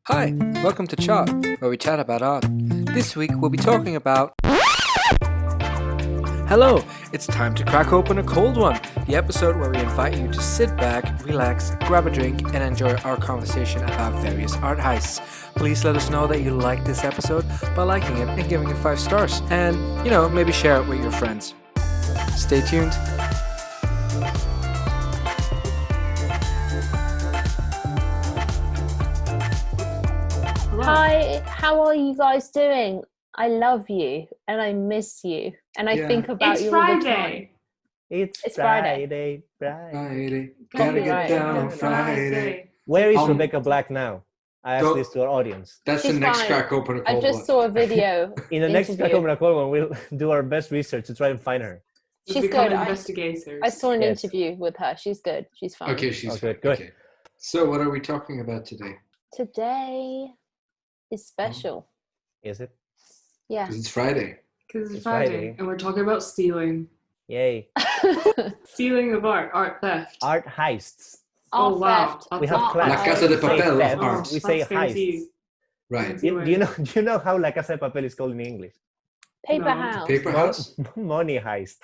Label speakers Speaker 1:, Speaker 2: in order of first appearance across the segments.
Speaker 1: Hi, welcome to Chat, where we chat about art. This week we'll be talking about. Hello, it's time to crack open a cold one, the episode where we invite you to sit back, relax, grab a drink, and enjoy our conversation about various art heists. Please let us know that you like this episode by liking it and giving it 5 stars, and, maybe share it with your friends. Stay tuned.
Speaker 2: Hi, how are you guys doing? I love you and I miss you and I think about you all the time.
Speaker 3: It's
Speaker 2: Friday.
Speaker 3: Friday.
Speaker 1: Gotta get
Speaker 2: Copyright.
Speaker 1: down on Friday.
Speaker 3: Where is Rebecca Black now? I ask
Speaker 1: Go-
Speaker 3: this to our audience.
Speaker 1: That's
Speaker 2: She's
Speaker 1: the next
Speaker 2: fine.
Speaker 1: crack open a
Speaker 2: I
Speaker 1: cold
Speaker 2: just
Speaker 1: one.
Speaker 2: saw a video.
Speaker 3: In the next
Speaker 2: interview.
Speaker 3: Crack Open a Cold One, we'll do our best research to try and find her.
Speaker 2: She's
Speaker 4: become
Speaker 2: good.
Speaker 4: investigators.
Speaker 2: I saw an
Speaker 3: Yes.
Speaker 2: interview with her. She's good. She's fine.
Speaker 1: Okay, she's
Speaker 3: Okay,
Speaker 1: fine.
Speaker 3: good.
Speaker 1: Okay. So, what are we talking about today?
Speaker 2: Today is special.
Speaker 3: Is it?
Speaker 2: Yeah.
Speaker 1: Because it's Friday.
Speaker 4: Because
Speaker 3: It's
Speaker 4: it's Friday,
Speaker 3: Friday.
Speaker 4: and we're talking about stealing.
Speaker 3: Yay.
Speaker 4: Stealing of art theft.
Speaker 3: Art heists.
Speaker 4: Oh, wow.
Speaker 2: Theft.
Speaker 3: We have
Speaker 2: Art
Speaker 3: class.
Speaker 1: La Casa de
Speaker 3: We say
Speaker 1: Papel
Speaker 3: theft.
Speaker 1: of art.
Speaker 3: We say
Speaker 4: That's
Speaker 3: heists.
Speaker 4: fancy.
Speaker 1: Right.
Speaker 4: Fancy
Speaker 3: Do you know how La Casa de Papel is called in English?
Speaker 2: Paper
Speaker 4: No.
Speaker 2: house.
Speaker 1: Paper house?
Speaker 3: Money heist.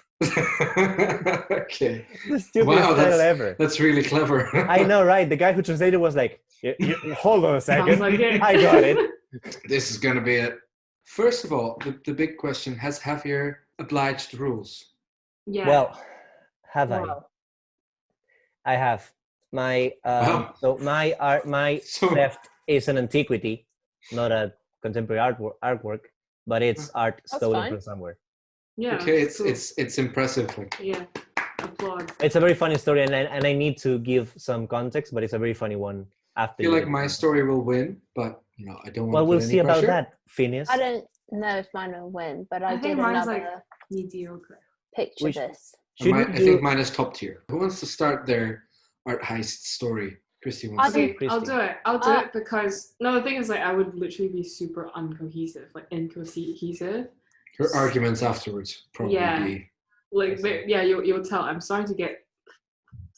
Speaker 1: Okay.
Speaker 3: The stupidest
Speaker 1: Wow,
Speaker 3: title ever.
Speaker 1: That's really clever.
Speaker 3: I know, right? The guy who translated was like, hold on a second.
Speaker 4: Sounds like it.
Speaker 3: I got it.
Speaker 1: This is going to be it. First of all, the big question, has Javier obliged rules?
Speaker 4: Yeah.
Speaker 3: Well, have I?
Speaker 2: Wow.
Speaker 3: I have. My
Speaker 1: Wow.
Speaker 3: so my art, my
Speaker 1: So-
Speaker 3: theft is an antiquity, not a contemporary artwork, but it's art
Speaker 2: That's
Speaker 3: stolen
Speaker 2: fine.
Speaker 3: from somewhere.
Speaker 4: yeah.
Speaker 1: Okay,
Speaker 4: that's cool.
Speaker 1: it's impressive. Like,
Speaker 4: Yeah. Applaud.
Speaker 3: It's a very funny story, and I need to give some context, but it's a very funny one.
Speaker 1: I
Speaker 3: After
Speaker 1: feel
Speaker 3: you
Speaker 1: like
Speaker 3: get
Speaker 1: my
Speaker 3: the
Speaker 1: story will win, but I don't want
Speaker 3: Well,
Speaker 1: to put
Speaker 3: we'll
Speaker 1: any
Speaker 3: see about
Speaker 1: pressure.
Speaker 3: that, Phineas.
Speaker 2: I don't know if mine will win, but I,
Speaker 4: I
Speaker 2: did
Speaker 4: think mine's
Speaker 2: another
Speaker 4: mediocre.
Speaker 2: picture
Speaker 3: Which-
Speaker 2: this.
Speaker 3: Should we
Speaker 1: I
Speaker 3: do-
Speaker 1: think mine is top tier. Who wants to start their art heist story? Christy wants
Speaker 2: I
Speaker 1: to.
Speaker 2: think-
Speaker 4: Okay, I'll
Speaker 3: Christy.
Speaker 4: do it. I'll do
Speaker 2: Uh,
Speaker 4: it because the thing is, like, I would literally be super uncohesive, like incohesive.
Speaker 1: Her arguments afterwards probably
Speaker 4: Yeah.
Speaker 1: be.
Speaker 4: Like,
Speaker 3: I see.
Speaker 4: but, yeah, you'll tell. I'm starting to get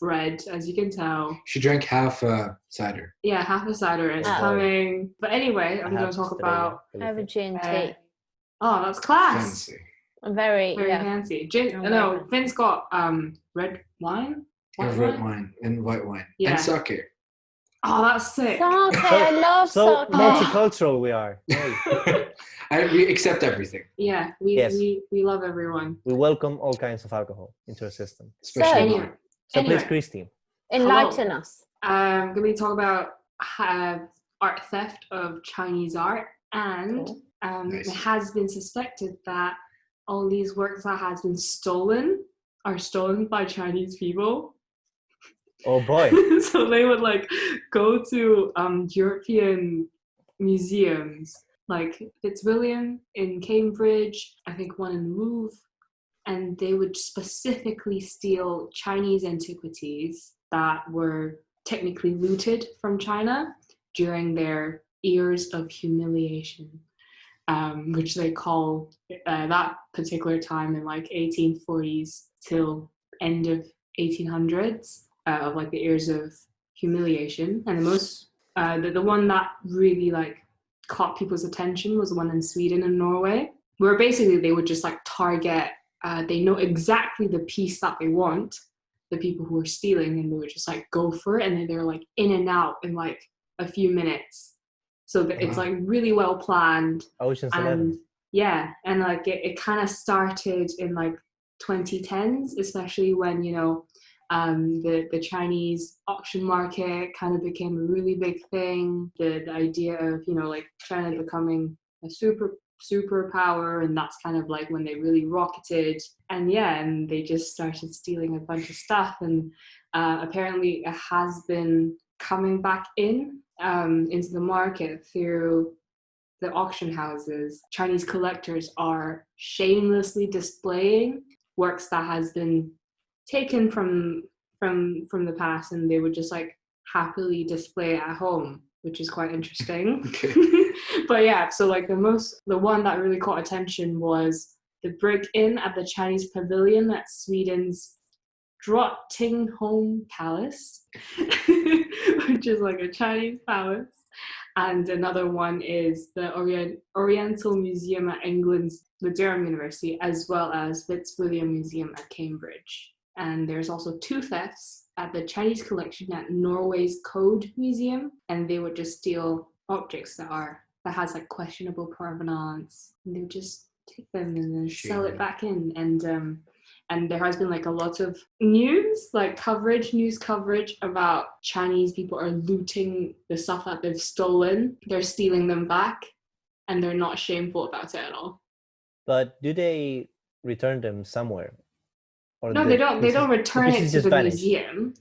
Speaker 4: red, as you can tell.
Speaker 1: She drank half cider.
Speaker 4: Yeah, half a cider is
Speaker 2: Ah.
Speaker 4: coming. But anyway,
Speaker 3: I
Speaker 4: I'm going
Speaker 3: have
Speaker 4: to talk
Speaker 3: Australia,
Speaker 4: about.
Speaker 3: really
Speaker 2: I have a
Speaker 3: think.
Speaker 2: gin
Speaker 4: uh,
Speaker 2: tea.
Speaker 4: Oh, that's class.
Speaker 1: Fancy.
Speaker 2: I'm very,
Speaker 4: Very
Speaker 2: yeah.
Speaker 4: fancy.
Speaker 2: Oh,
Speaker 4: No,
Speaker 2: very
Speaker 4: Finn's got red wine.
Speaker 1: I have
Speaker 4: White
Speaker 1: red wine and white wine.
Speaker 4: Yeah.
Speaker 1: And sake.
Speaker 4: Oh, that's sick.
Speaker 2: Sake, I love
Speaker 3: So
Speaker 2: sake.
Speaker 3: multicultural we are. Yay.
Speaker 1: We accept everything,
Speaker 4: Yeah, we
Speaker 3: Yes.
Speaker 4: we love everyone.
Speaker 3: We welcome all kinds of alcohol into our system.
Speaker 1: especially
Speaker 2: So-
Speaker 1: mine.
Speaker 3: So
Speaker 4: Anyway.
Speaker 3: please, Christy.
Speaker 2: Enlighten us.
Speaker 4: I'm going to talk about art theft of Chinese art, and
Speaker 2: Cool.
Speaker 1: Nice.
Speaker 4: it has been suspected that all these works that has been stolen are stolen by Chinese people.
Speaker 3: Oh boy.
Speaker 4: So they would go to European museums like Fitzwilliam in Cambridge, I think one in Louvre, and they would specifically steal Chinese antiquities that were technically looted from China during their years of humiliation, which they call that particular time in 1840s till end of 1800s of the years of humiliation. And the most the one that really caught people's attention was the one in Sweden and Norway, where basically they would just target they know exactly the piece that they want, the people who are stealing, and they would just go for it, and then they're in and out in a few minutes. So that it's
Speaker 1: Wow.
Speaker 4: really well planned.
Speaker 3: Ocean's
Speaker 4: And
Speaker 3: 11.
Speaker 4: yeah, and it kind of started in 2010s, especially when the Chinese auction market kind of became a really big thing. The idea of China becoming a superpower, and that's kind of when they really rocketed. And they just started stealing a bunch of stuff, and apparently it has been coming back into the market through the auction houses. Chinese collectors are shamelessly displaying works that has been taken from the past, and they would just happily display it at home, which is quite interesting.
Speaker 1: Okay.
Speaker 4: But yeah, so the one that really caught attention was the break-in at the Chinese pavilion at Sweden's Drottningholm Palace, which is a Chinese palace. And another one is the Oriental Museum at England's the Durham University, as well as Fitzwilliam Museum at Cambridge. And there's also 2 thefts at the Chinese collection at Norway's Code Museum, and they would just steal objects that has like questionable provenance, and they would just take them and then sell it back in. And there has been like a lot of news coverage about Chinese people are looting the stuff that they've stolen. They're stealing them back, and they're not shameful about it at all.
Speaker 3: But do they return them somewhere? Or
Speaker 4: No, they don't. They don't return it to the museum.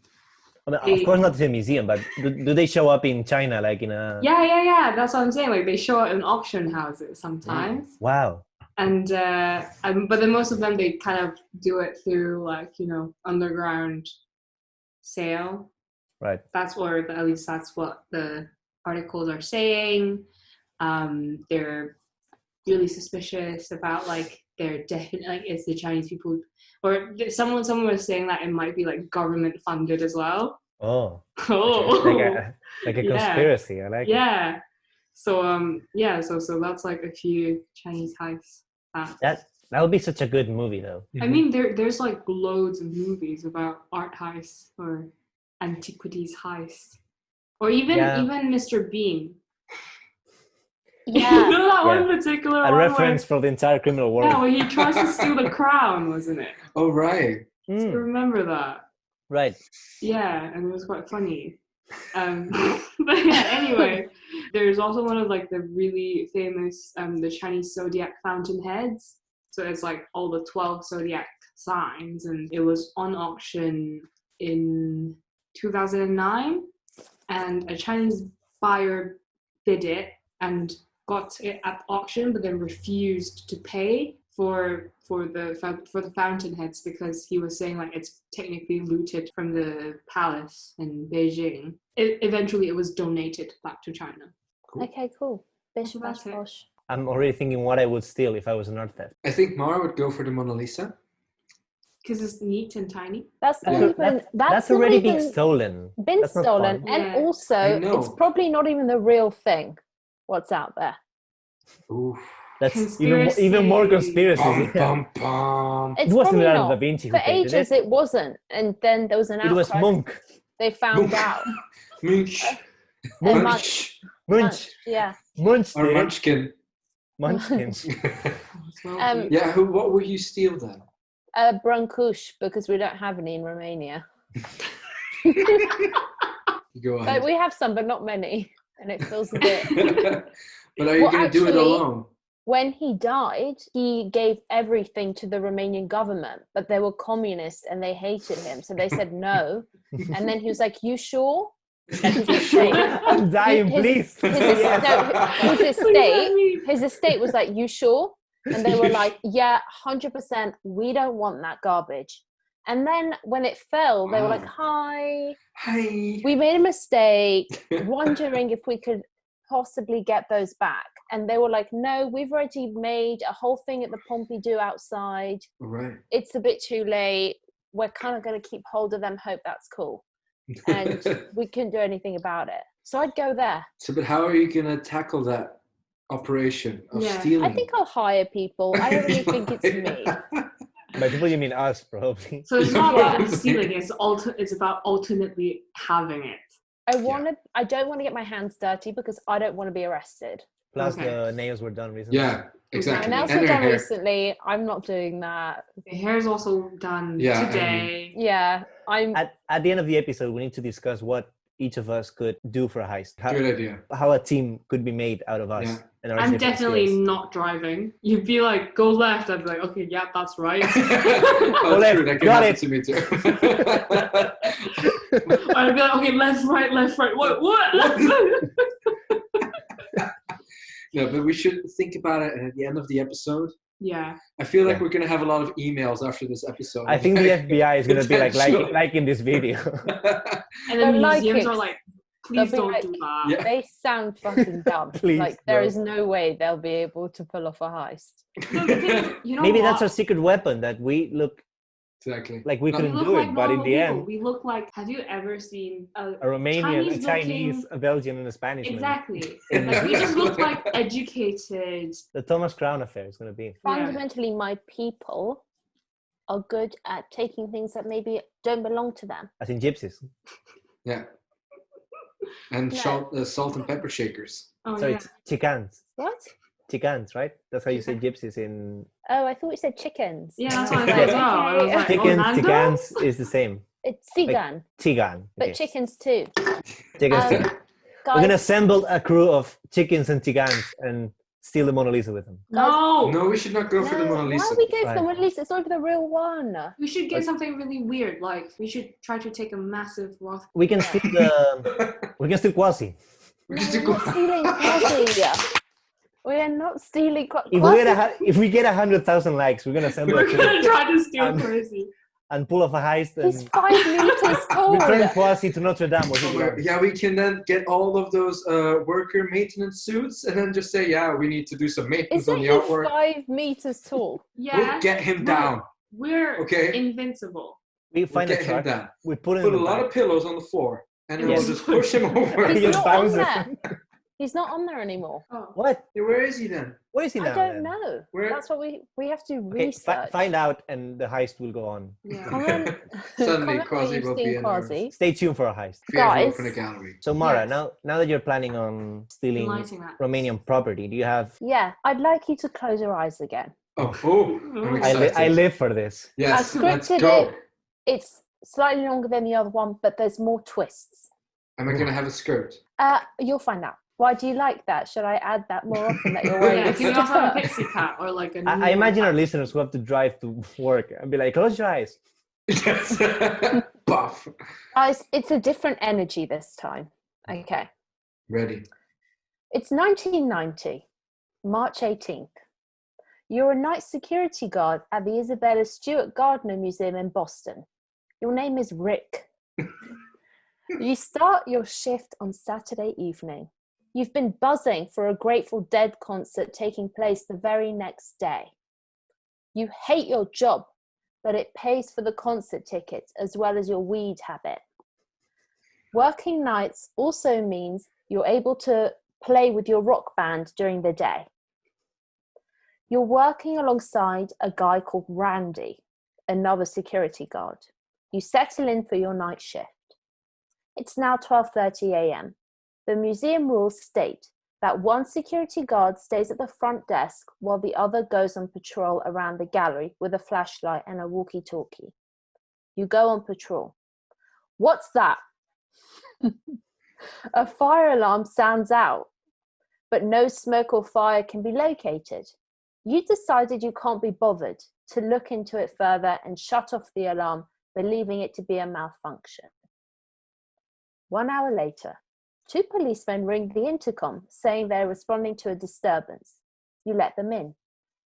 Speaker 3: I mean, of course not to the museum, but do they show up in China, like in a?
Speaker 4: Yeah. That's what I'm saying. Like they show up in auction houses sometimes.
Speaker 3: Wow.
Speaker 4: And but then most of them they kind of do it through like underground sale.
Speaker 3: Right.
Speaker 4: At least that's what the articles are saying. They're really suspicious about like they're definitely like it's the Chinese people, or someone was saying that it might be like government funded as well.
Speaker 3: Oh. Like a
Speaker 4: Yeah.
Speaker 3: conspiracy. I like it.
Speaker 4: Yeah. So so that's like a few Chinese heists.
Speaker 3: That would be such a good movie, though.
Speaker 4: I mean, there's like loads of movies about art heists or antiquities heists, or even Mr. Bean.
Speaker 2: Yeah.
Speaker 4: You know that one particular
Speaker 3: a
Speaker 4: one
Speaker 3: reference for the entire criminal world.
Speaker 4: where he tries to steal the crown, wasn't it?
Speaker 1: Oh, right.
Speaker 4: Do you remember that?
Speaker 3: Right.
Speaker 4: Yeah, and it was quite funny. But yeah, anyway, there's also one of like the really famous the Chinese zodiac fountain heads. So it's like all the 12 zodiac signs, and it was on auction in 2009, and a Chinese buyer bid it and got it at auction, but then refused to pay for the fountain heads because he was saying like it's technically looted from the palace in Beijing. Eventually it was donated back to China.
Speaker 1: Cool.
Speaker 2: Okay, cool. Bish,
Speaker 4: So
Speaker 2: bash,
Speaker 4: that's it.
Speaker 2: bosh.
Speaker 3: I'm already thinking what I would steal if I was an art theft.
Speaker 1: I think Mara would go for the Mona Lisa.
Speaker 4: Because it's neat and tiny.
Speaker 2: That's not even.
Speaker 3: That's
Speaker 2: not
Speaker 3: already
Speaker 2: even
Speaker 3: been stolen.
Speaker 2: Been
Speaker 3: That's not
Speaker 2: stolen,
Speaker 3: fun.
Speaker 2: and
Speaker 4: Yeah.
Speaker 2: also
Speaker 1: I know.
Speaker 2: it's probably not even the real thing. What's out there?
Speaker 1: Ooh.
Speaker 3: That's
Speaker 4: Conspiracy.
Speaker 3: even more conspiracy.
Speaker 1: Bum, bum, bum.
Speaker 2: It's
Speaker 3: It wasn't
Speaker 2: probably
Speaker 3: Leonardo da
Speaker 2: not.
Speaker 3: Vinci who
Speaker 2: For
Speaker 3: painted
Speaker 2: ages, it wasn't, and then there was an
Speaker 3: It
Speaker 2: outcry.
Speaker 3: was Munch.
Speaker 2: They found out.
Speaker 1: Munch.
Speaker 2: And
Speaker 1: Munch.
Speaker 3: Munch.
Speaker 2: Yeah.
Speaker 3: Munch.
Speaker 1: Or
Speaker 3: did it.
Speaker 1: Munchkin.
Speaker 3: Munchkin.
Speaker 1: Yeah, what would you steal then?
Speaker 2: Brancush, because we don't have any in Romania.
Speaker 1: Go
Speaker 2: But
Speaker 1: ahead.
Speaker 2: we have some, but not many, and it feels a bit.
Speaker 1: But are you
Speaker 2: Well,
Speaker 1: going to do it
Speaker 2: actually-
Speaker 1: alone?
Speaker 2: When he died, he gave everything to the Romanian government, but they were communist and they hated him, so they said no. And then he was like, "You sure?" And his estate,
Speaker 3: I'm dying, please.
Speaker 2: his estate was like, "You sure?" And they were like, "Yeah, 100%. We don't want that garbage." And then when it fell, they were like, "Hi, we made a mistake. Wondering if we could possibly get those back." And they were like, "No, we've already made a whole thing at the Pompidou outside.
Speaker 1: Right.
Speaker 2: It's a bit too late. We're kind of going to keep hold of them. Hope that's cool." And we couldn't do anything about it. So I'd go there.
Speaker 1: So, but how are you going to tackle that operation of stealing?
Speaker 2: I think I'll hire people. I don't really think it's me.
Speaker 3: By people, you mean us, probably.
Speaker 4: So it's not about stealing. It's about ultimately having it.
Speaker 2: I don't want to get my hands dirty because I don't want to be arrested.
Speaker 3: Plus,
Speaker 4: Okay.
Speaker 3: the nails were done recently.
Speaker 1: Yeah, exactly.
Speaker 2: My nails
Speaker 1: And
Speaker 2: were
Speaker 1: her
Speaker 2: done
Speaker 1: hair.
Speaker 2: recently. I'm not doing that.
Speaker 4: The hair is also done
Speaker 1: Yeah,
Speaker 4: today.
Speaker 2: Yeah, I'm.
Speaker 3: At the end of the episode, we need to discuss what each of us could do for a heist.
Speaker 1: Good idea.
Speaker 3: How a team could be made out of us.
Speaker 1: Yeah.
Speaker 3: And our
Speaker 4: I'm
Speaker 3: different
Speaker 4: definitely
Speaker 3: skills.
Speaker 4: not driving. You'd be like, go left. I'd be like, okay, yeah, that's right.
Speaker 1: Oh,
Speaker 3: left,
Speaker 1: true. That can
Speaker 3: got
Speaker 1: happen
Speaker 3: it.
Speaker 1: to me too.
Speaker 4: I'd be like, okay, left, right, left, right. What?
Speaker 1: No, but we should think about it at the end of the episode.
Speaker 4: Yeah.
Speaker 1: I feel like
Speaker 3: Yeah.
Speaker 1: we're going to have a lot of emails after this episode.
Speaker 3: I think the FBI is going to be
Speaker 1: Potential.
Speaker 3: like in this video.
Speaker 4: And then
Speaker 2: They're like
Speaker 4: museums
Speaker 2: it.
Speaker 4: are like, please
Speaker 2: They'll be
Speaker 4: don't
Speaker 2: like-
Speaker 4: do that.
Speaker 1: Yeah.
Speaker 2: They sound fucking dumb.
Speaker 3: Please,
Speaker 2: like there
Speaker 3: no.
Speaker 2: is no way they'll be able to pull off a heist.
Speaker 4: No, the thing is, you know
Speaker 3: Maybe
Speaker 4: what?
Speaker 3: that's our secret weapon, that we look
Speaker 1: Exactly.
Speaker 3: Like we
Speaker 1: No,
Speaker 3: couldn't
Speaker 4: We look
Speaker 3: do
Speaker 4: like
Speaker 3: it, but in
Speaker 4: normal
Speaker 3: the
Speaker 4: people.
Speaker 3: end,
Speaker 4: We look like. Have you ever seen
Speaker 3: a Romanian, a Chinese, a Belgian, and a Spanish man
Speaker 4: Exactly.
Speaker 3: in
Speaker 4: Like we just
Speaker 3: museum.
Speaker 4: look like educated.
Speaker 3: The Thomas Crown affair is going to be.
Speaker 2: Fundamentally, my people are good at taking things that maybe don't belong to them.
Speaker 3: As in gypsies.
Speaker 1: Yeah. And
Speaker 2: No.
Speaker 1: salt and pepper shakers.
Speaker 4: Oh
Speaker 3: So
Speaker 4: yeah.
Speaker 3: it's chicans.
Speaker 2: What?
Speaker 3: Chicans, right? That's how you say gypsies in.
Speaker 2: Oh, I thought you said chickens.
Speaker 4: Yeah, that's
Speaker 2: And
Speaker 4: what I
Speaker 2: was
Speaker 4: thought as well. I was like,
Speaker 3: Chickens,
Speaker 4: Orlando?
Speaker 3: chicans is the same.
Speaker 2: It's Tsigan,
Speaker 3: Chigan.
Speaker 2: but
Speaker 3: Okay.
Speaker 2: chickens too.
Speaker 3: Chickens too. We're going to
Speaker 2: Guys,
Speaker 3: assemble a crew of chickens and chicans and steal the Mona Lisa with them.
Speaker 4: No.
Speaker 1: No, we should not go for the Mona
Speaker 2: why
Speaker 1: Lisa.
Speaker 2: are we going for the
Speaker 3: Right.
Speaker 2: Mona Lisa? It's not even the real one.
Speaker 4: We should get
Speaker 3: Like-
Speaker 4: something really weird. Like we should try to take a massive Roth.
Speaker 3: We can steal the. We can steal Quasi.
Speaker 1: We
Speaker 2: No,
Speaker 1: just
Speaker 2: we're
Speaker 1: go-
Speaker 2: not stealing Quasi. We are not stealing Quasi.
Speaker 3: If we get 100,000 likes, we're gonna assemble a
Speaker 4: We're
Speaker 3: crew
Speaker 4: gonna try to steal
Speaker 3: Um,
Speaker 4: Quasi.
Speaker 3: and pull off a heist
Speaker 2: He's
Speaker 3: and
Speaker 2: 5 meters tall.
Speaker 3: return Quasi to Notre Dame. Where he belongs.
Speaker 1: Yeah, we can then get all of those worker maintenance suits and then just say, yeah, we need to do some maintenance
Speaker 2: Isn't
Speaker 1: on the
Speaker 2: he
Speaker 1: artwork.
Speaker 2: 5 meters tall?
Speaker 4: Yeah.
Speaker 1: We'll get him down.
Speaker 4: We're
Speaker 1: Okay.
Speaker 4: invincible.
Speaker 3: We
Speaker 1: We'll
Speaker 3: find
Speaker 1: get
Speaker 3: a
Speaker 1: him
Speaker 3: truck.
Speaker 1: down.
Speaker 3: We put him
Speaker 1: Put a
Speaker 3: in the
Speaker 1: lot
Speaker 3: back.
Speaker 1: of pillows on the floor and then
Speaker 3: Yes.
Speaker 1: we'll just push him over.
Speaker 2: He's
Speaker 3: Just
Speaker 2: not on
Speaker 3: bounces.
Speaker 2: there. He's not on there anymore.
Speaker 4: Oh.
Speaker 3: What?
Speaker 1: Yeah, where is he then?
Speaker 3: Where is he now?
Speaker 2: I don't
Speaker 3: then?
Speaker 2: know.
Speaker 1: Where-
Speaker 2: That's what we have to
Speaker 3: Okay,
Speaker 2: research.
Speaker 3: find out, and the heist will go on.
Speaker 4: Yeah.
Speaker 2: Comment,
Speaker 1: Suddenly,
Speaker 2: comment
Speaker 1: Quasi
Speaker 2: when you've
Speaker 1: will be
Speaker 2: seen
Speaker 1: in our-
Speaker 2: Quasi.
Speaker 3: Stay tuned for a heist.
Speaker 1: If we ever
Speaker 2: Guys.
Speaker 1: open a gallery.
Speaker 3: So Mara,
Speaker 4: Yes.
Speaker 3: now that you're planning on stealing
Speaker 4: Lighting that.
Speaker 3: Romanian property, do you have?
Speaker 2: Yeah, I'd like you to close your eyes again.
Speaker 1: I'm
Speaker 4: I
Speaker 1: excited.
Speaker 3: I live for this.
Speaker 1: Yes,
Speaker 2: I
Speaker 1: let's
Speaker 2: scripted
Speaker 1: go.
Speaker 2: it. It's slightly longer than the other one, but there's more twists.
Speaker 1: Am I going to have a skirt?
Speaker 2: You'll find out. Why do you like that? Should I add that more often that you're wearing
Speaker 4: Yeah,
Speaker 2: a
Speaker 4: can you also have a
Speaker 2: skirt?
Speaker 4: pixie cut or like a
Speaker 3: I imagine our
Speaker 4: neon
Speaker 3: listeners who have to drive to work and be like, close your eyes.
Speaker 1: Yes. Buff.
Speaker 2: Guys, it's a different energy this time. Okay.
Speaker 1: Ready.
Speaker 2: It's 1990, March 18th. You're a night security guard at the Isabella Stewart Gardner Museum in Boston. Your name is Rick. You start your shift on Saturday evening. You've been buzzing for a Grateful Dead concert taking place the very next day. You hate your job, but it pays for the concert tickets as well as your weed habit. Working nights also means you're able to play with your rock band during the day. You're working alongside a guy called Randy, another security guard. You settle in for your night shift. It's now 12:30 a.m. The museum rules state that one security guard stays at the front desk while the other goes on patrol around the gallery with a flashlight and a walkie-talkie. You go on patrol. What's that? A fire alarm sounds out, but no smoke or fire can be located. You decided you can't be bothered to look into it further and shut off the alarm, believing it to be a malfunction. 1 hour later, 2 policemen ring the intercom saying they're responding to a disturbance. You let them in.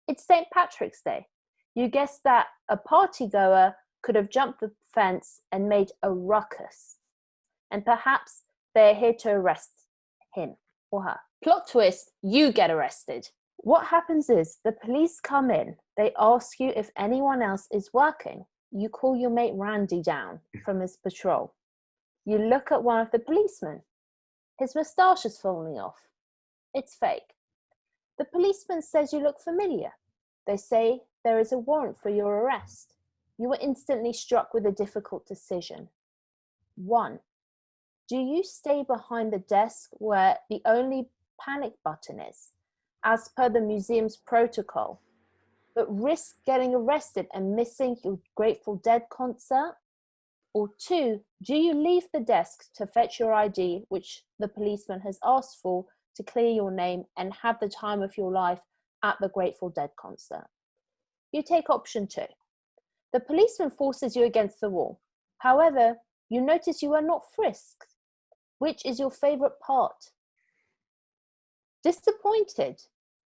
Speaker 2: It's St. Patrick's Day. You guess that a partygoer could have jumped the fence and made a ruckus. And perhaps they're here to arrest him or her. Plot twist, you get arrested. What happens is the police come in. They ask you if anyone else is working. You call your mate Randy down from his patrol. You look at one of the policemen. His moustache is falling off. It's fake. The policeman says you look familiar. They say there is a warrant for your arrest. You were instantly struck with a difficult decision. 1. Do you stay behind the desk where the only panic button is, as per the museum's protocol, but risk getting arrested and missing your Grateful Dead concert? Or 2, do you leave the desk to fetch your ID, which the policeman has asked for, to clear your name and have the time of your life at the Grateful Dead concert? You take option 2. The policeman forces you against the wall. However, you notice you are not frisked. Which is your favorite part? Disappointed,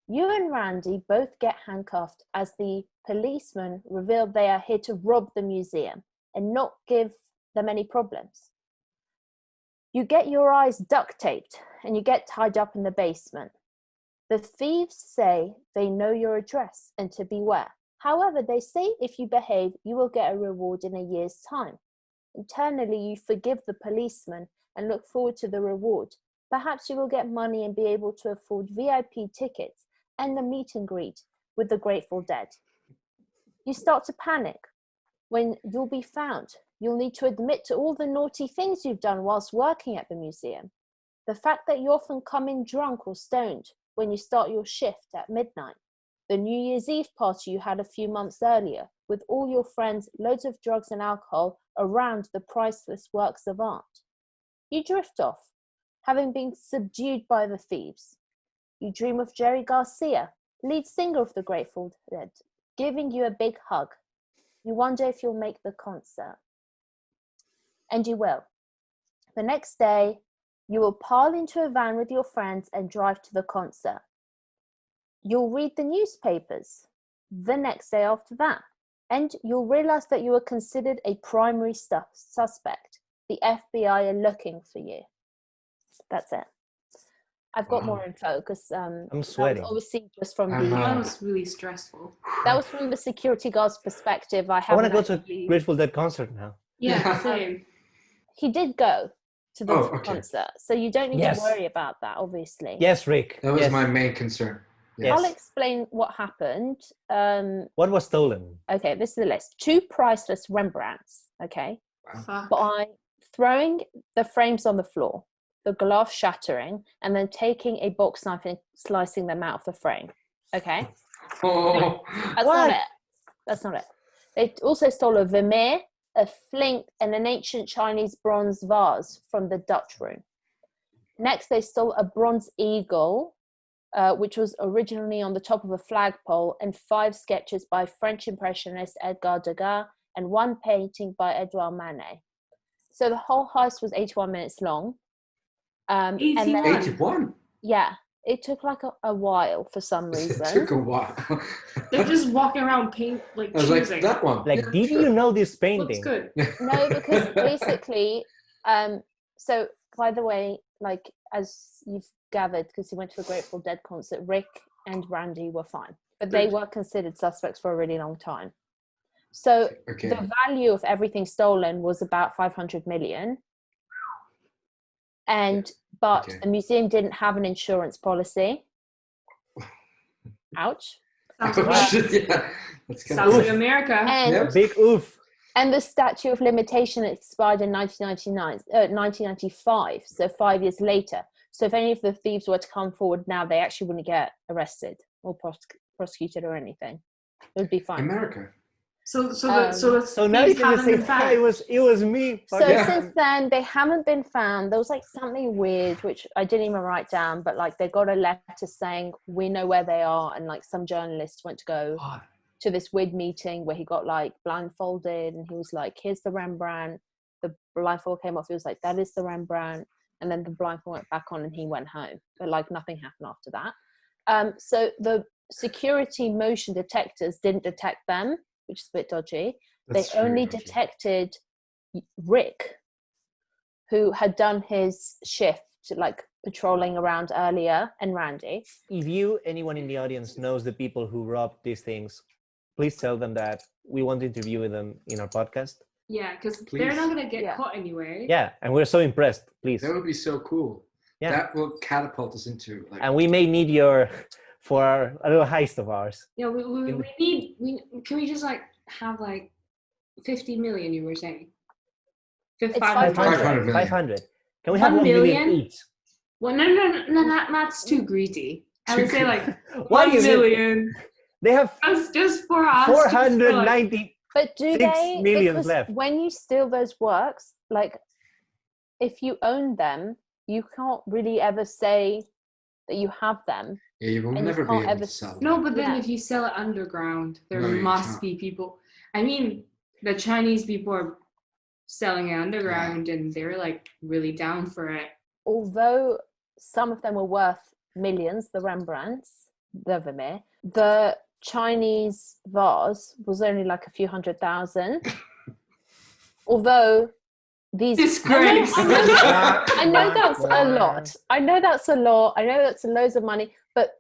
Speaker 2: you and Randy both get handcuffed as the policemen reveal they are here to rob the museum and not give them any problems. You get your eyes duct taped and you get tied up in the basement. The thieves say they know your address and to beware. However, they say if you behave, you will get a reward in a year's time. Internally, you forgive the policeman and look forward to the reward. Perhaps you will get money and be able to afford VIP tickets and the meet and greet with the Grateful Dead. You start to panic when you'll be found. You'll need to admit to all the naughty things you've done whilst working at the museum. The fact that you often come in drunk or stoned when you start your shift at midnight. The New Year's Eve party you had a few months earlier with all your friends, loads of drugs and alcohol around the priceless works of art. You drift off, having been subdued by the thieves. You dream of Jerry Garcia, lead singer of the Grateful Dead, giving you a big hug. You wonder if you'll make the concert. And you will. The next day, you will pile into a van with your friends and drive to the concert. You'll read the newspapers the next day after that, and you'll realize that you were considered a primary suspect. The FBI are looking for you. That's it. I've got more info because
Speaker 3: I'm sweating.
Speaker 2: Obviously, just from
Speaker 4: That was really stressful.
Speaker 2: That was from the security guard's perspective. I
Speaker 3: want to go to a Grateful Dead concert now.
Speaker 4: Yeah, same.
Speaker 2: He did go to the concert, so you don't need to worry about that, obviously.
Speaker 3: Yes, Rick.
Speaker 5: That was my main concern.
Speaker 3: Yes.
Speaker 2: I'll explain what happened.
Speaker 3: What was stolen?
Speaker 2: Okay, this is the list. 2 priceless Rembrandts, okay?
Speaker 4: Fuck.
Speaker 2: By throwing the frames on the floor, the glass shattering, and then taking a box knife and slicing them out of the frame, okay?
Speaker 5: Oh.
Speaker 2: That's not it. That's not it. They also stole a Vermeer, a flint, and an ancient Chinese bronze vase from the Dutch room. Next, they stole a bronze eagle, which was originally on the top of a flagpole, and 5 sketches by French Impressionist Edgar Degas, and 1 painting by Edouard Manet. So the whole heist was 81 minutes long.
Speaker 5: 81?
Speaker 2: Yeah, it took like a while for some reason.
Speaker 5: It took a while.
Speaker 4: They're just walking around choosing.
Speaker 5: Like that one.
Speaker 3: Like, did you know this painting?
Speaker 4: Looks good.
Speaker 2: No, because basically, so by the way, like, as you've gathered, because he went to a Grateful Dead concert, Rick and Randy were fine, but they were considered suspects for a really long time. So the value of everything stolen was about 500 million. But the museum didn't have an insurance policy. Ouch.
Speaker 4: Sounds like America.
Speaker 2: And
Speaker 3: big oof.
Speaker 2: And the statute of limitation expired in 1995, so 5 years later. So if any of the thieves were to come forward now, they actually wouldn't get arrested or prosecuted or anything. It would be fine.
Speaker 5: America.
Speaker 4: So
Speaker 3: now you can say, hey, it was me.
Speaker 2: So since then, they haven't been found. There was like something weird, which I didn't even write down, but like they got a letter saying, we know where they are. And like some journalist went to go to this weird meeting where he got like blindfolded and he was like, here's the Rembrandt. The blindfold came off. He was like, that is the Rembrandt. And then the blindfold went back on and he went home. But like nothing happened after that. So the security motion detectors didn't detect them, which is a bit dodgy. They only detected Rick, who had done his shift, like patrolling around earlier, and Randy.
Speaker 3: If anyone in the audience knows the people who robbed these things, please tell them that we want to interview them in our podcast.
Speaker 4: Yeah, because they're not going to get caught anyway.
Speaker 3: Yeah, and we're so impressed. Please.
Speaker 5: That would be so cool. Yeah. That will catapult us into like...
Speaker 3: And we may need for a little heist of ours.
Speaker 4: Yeah, we can we just like have like 50 million, you were saying?
Speaker 3: 500. 500. Can we have
Speaker 4: 1 million
Speaker 3: each?
Speaker 4: Well, no, that's too greedy. I would say like 1 million.
Speaker 3: They have
Speaker 4: just for us
Speaker 3: 490
Speaker 2: but do they
Speaker 3: millions left.
Speaker 2: When you steal those works, like if you own them, you can't really ever say that you have them.
Speaker 5: Yeah, you will never be able to sell them.
Speaker 4: No, but then if you sell it underground, there must be people. I mean, the Chinese people are selling it underground and they're like really down for it.
Speaker 2: Although some of them were worth millions, the Rembrandts, the Vermeer, the Chinese vase was only like a few 100,000. Although these
Speaker 4: disgrace.
Speaker 2: I know that's a lot. I know that's loads of money. But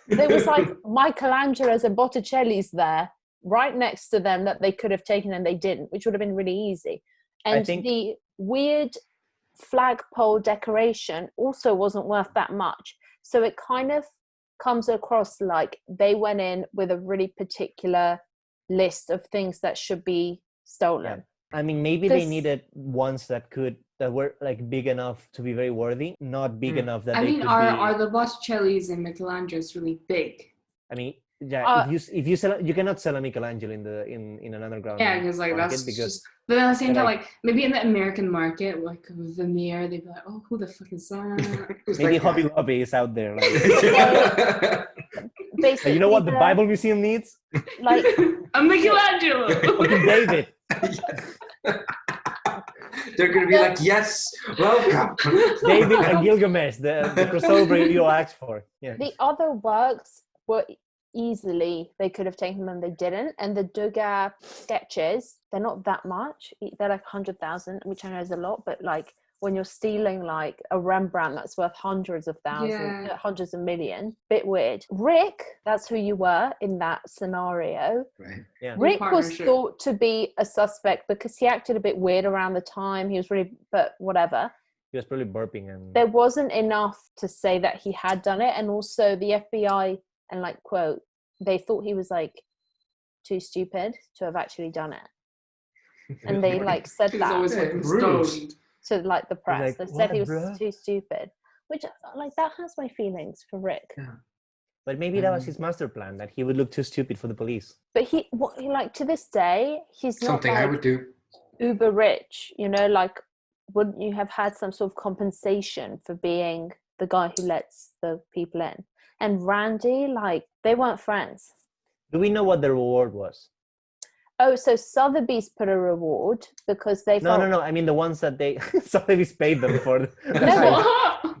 Speaker 2: there was like Michelangelo's and Botticelli's there right next to them that they could have taken and they didn't, which would have been really easy. And the weird flagpole decoration also wasn't worth that much. So it kind of comes across like they went in with a really particular list of things that should be stolen.
Speaker 3: I mean, maybe they needed ones that were like big enough to be very worthy, not big enough that
Speaker 4: are the Botticellis and Michelangelos really big?
Speaker 3: I mean, yeah, if you sell, you cannot sell a Michelangelo in an underground.
Speaker 4: Yeah, because like that's just. But at the same time, like maybe in the American market, like a veneer, they'd be like, "Oh, who the fuck is that?"
Speaker 3: Maybe Hobby Lobby is out there. Like, you know what the Bible Museum needs?
Speaker 2: Like
Speaker 4: a Michelangelo.
Speaker 3: Fucking David.
Speaker 5: They're gonna be like, yes, welcome.
Speaker 3: David and Gilgamesh, the crossover you asked for. Yeah.
Speaker 2: The other works were easily, they could have taken them, they didn't. And the Degas sketches, they're not that much. They're like 100,000, which I know is a lot, but like when you're stealing like a Rembrandt that's worth hundreds of thousands, hundreds of million, bit weird. Rick, that's who you were in that scenario.
Speaker 5: Right.
Speaker 3: Yeah.
Speaker 2: Rick was thought to be a suspect because he acted a bit weird around the time. He was really, but whatever.
Speaker 3: He was probably burping and
Speaker 2: there wasn't enough to say that he had done it. And also the FBI and like quote, they thought he was like too stupid to have actually done it. And they like said that.
Speaker 4: Always stoned.
Speaker 2: To like the press,
Speaker 3: like,
Speaker 2: they said he was too stupid, which like that has my feelings for Rick.
Speaker 5: Yeah.
Speaker 3: But maybe that was his master plan, that he would look too stupid for the police.
Speaker 2: But he like to this day, he's not
Speaker 5: something
Speaker 2: like
Speaker 5: I would do.
Speaker 2: Uber rich, you know, like wouldn't you have had some sort of compensation for being the guy who lets the people in? And Randy, like they weren't friends.
Speaker 3: Do we know what the reward was?
Speaker 2: Oh, so Sotheby's put a reward because they felt...
Speaker 3: No. I mean the ones that they Sotheby's paid them for.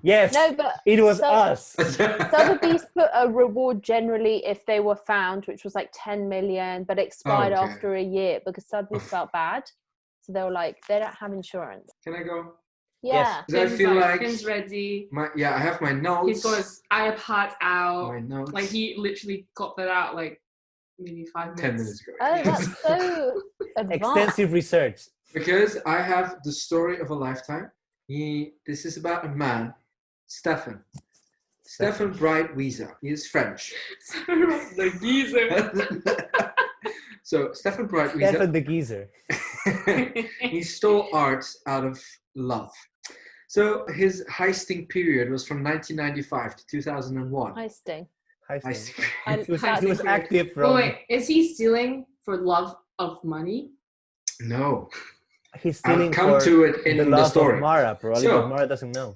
Speaker 3: Yes.
Speaker 2: No, but
Speaker 3: it was us.
Speaker 2: Sotheby's put a reward generally if they were found, which was like 10 million, but expired after a year because Sotheby's felt bad. So they were like, they don't have insurance.
Speaker 5: Can I go?
Speaker 2: Yeah.
Speaker 5: Yes. I feel like
Speaker 4: Finn's ready.
Speaker 5: I have my notes.
Speaker 4: He's got his iPad out.
Speaker 5: My notes.
Speaker 4: Like he literally got that out like maybe 5 minutes.
Speaker 5: 10 minutes ago.
Speaker 2: Oh, that's so advanced.
Speaker 3: Extensive research.
Speaker 5: Because I have the story of a lifetime. This is about a man, Stefan Bright Weezer. He is French.
Speaker 4: The geezer.
Speaker 5: So Stefan Bright Weezer.
Speaker 3: Stefan the geezer.
Speaker 5: He stole art out of love. So his heisting period was from 1995 to 2001.
Speaker 2: Heisting.
Speaker 3: He was active from...
Speaker 4: Wait, is he stealing for love of money?
Speaker 5: No.
Speaker 3: He's stealing
Speaker 5: I'll come to it in the story.
Speaker 3: Of Mara, probably, but Mara doesn't know.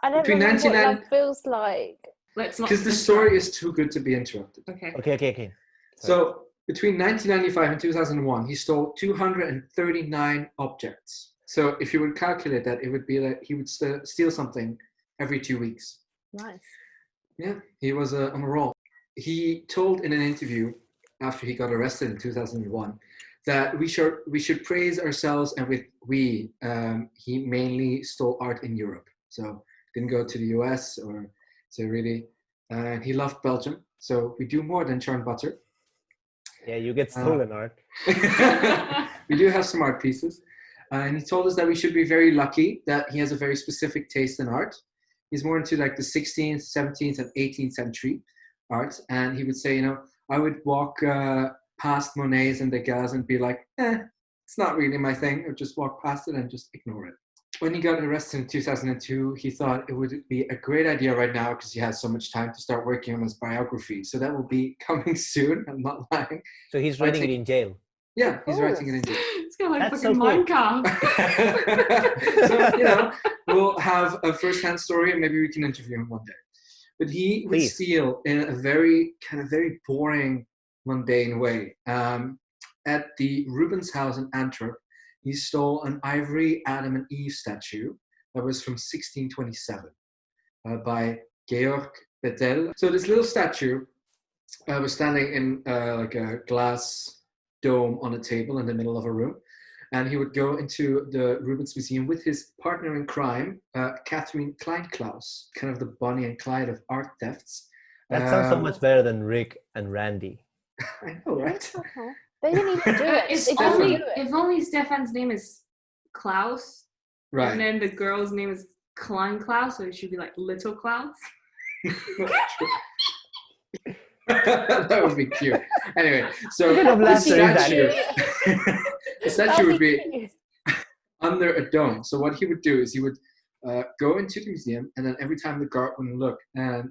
Speaker 2: I don't know what love feels like.
Speaker 4: Let's not...
Speaker 5: Because the story is too good to be interrupted.
Speaker 4: Okay.
Speaker 5: So between 1995 and 2001, he stole 239 objects. So if you would calculate that, it would be like he would steal something every 2 weeks.
Speaker 2: Nice.
Speaker 5: Yeah, he was on a roll. He told in an interview after he got arrested in 2001 that we should praise ourselves, and with he mainly stole art in Europe. So didn't go to the US he loved Belgium. So we do more than churn butter.
Speaker 3: Yeah, you get stolen art.
Speaker 5: We do have some art pieces. And he told us that we should be very lucky that he has a very specific taste in art. He's more into like the 16th, 17th, and 18th century art. And he would say, I would walk past Monet's and Degas and be like, it's not really my thing. Or just walk past it and just ignore it. When he got arrested in 2002, he thought it would be a great idea right now because he has so much time to start working on his biography. So that will be coming soon. I'm not lying.
Speaker 3: So he's writing it in jail.
Speaker 5: Yeah, he's writing it in jail.
Speaker 4: It's kind of like fucking Minecraft.
Speaker 5: So, we'll have a first-hand story and maybe we can interview him one day. But he would steal in a very boring, mundane way. At the Rubens house in Antwerp, he stole an ivory Adam and Eve statue that was from 1627 by Georg Bettel. So this little statue was standing in like a glass dome on a table in the middle of a room. And he would go into the Rubens Museum with his partner in crime, Catherine Kleinklaus, kind of the Bonnie and Clyde of art thefts.
Speaker 3: That sounds so much better than Rick and Randy.
Speaker 5: I know, right?
Speaker 2: They didn't even do it.
Speaker 4: If only Stefan's name is Klaus,
Speaker 5: Right.
Speaker 4: and then the girl's name is Klein Klaus, so it should be like Little Klaus.
Speaker 5: That would be cute. Anyway, so
Speaker 3: Bit of
Speaker 5: the
Speaker 3: laughter in that.
Speaker 5: statue would be under a dome. So what he would do is he would go into the museum, and then every time the guard wouldn't look, and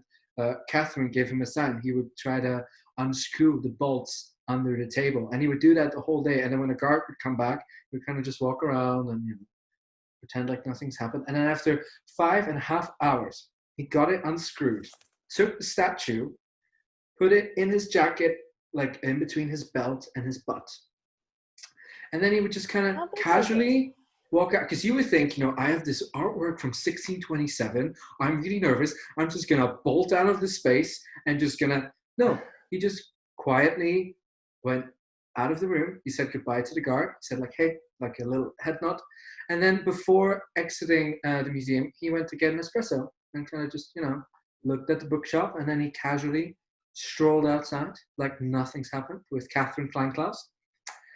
Speaker 5: Catherine gave him a sign, he would try to unscrew the bolts under the table, and he would do that the whole day. And then when the guard would come back, he would kind of just walk around and pretend like nothing's happened. And then after 5.5 hours, he got it unscrewed, took the statue, put it in his jacket, like in between his belt and his butt. And then he would just kind of casually walk out. Because you would think, I have this artwork from 1627. I'm really nervous. I'm just going to bolt out of the space and just going to... No, he just quietly went out of the room. He said goodbye to the guard. He said, like, hey, like a little head nod. And then before exiting the museum, he went to get an espresso and kind of just, looked at the bookshop. And then he casually strolled outside like nothing's happened with Catherine Klein-Klaus.